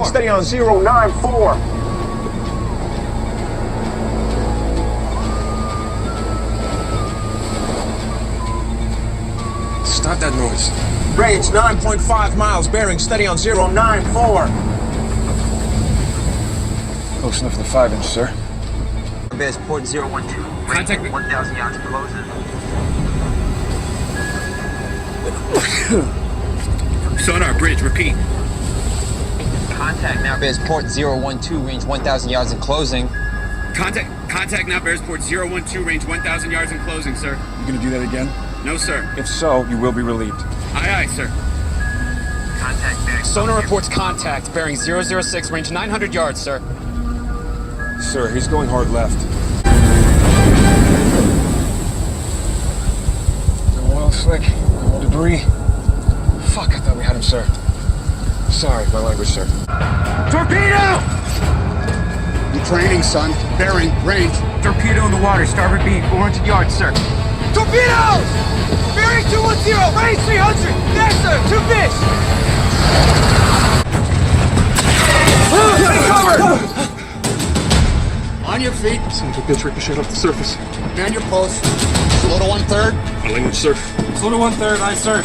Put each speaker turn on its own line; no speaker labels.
Steady on 094.
Stop that noise.
Range 9.5 miles, bearing steady on 094.
Close enough for the 5-inch, sir.
Base port 012.
Contact me.
1,000 yards closing.
Sonar bridge, repeat.
Contact now. Base port 012, range 1,000 yards and closing.
Contact now, Bearsport 012, range 1,000 yards and closing, sir.
You gonna do that again?
No, sir.
If so, you will be relieved.
Aye, aye, sir.
Contact bearing.
Sonar reports contact, bearing 006, range 900 yards, sir.
Sir, he's going hard left. The oil slick, no debris. Fuck, I thought we had him, sir. Sorry, my language, sir.
Torpedo!
You're training, son. Bearing, range.
Torpedo in the water, starboard beam, 400 yards, sir. Torpedoes! Bearing 210, range 300. Yes, sir, 2 fish. Cover!
On your feet.
Seems like this ricocheted off the surface.
Man your post. Slow to 1/3.
My language, sir.
Sonar 1/3, aye, sir.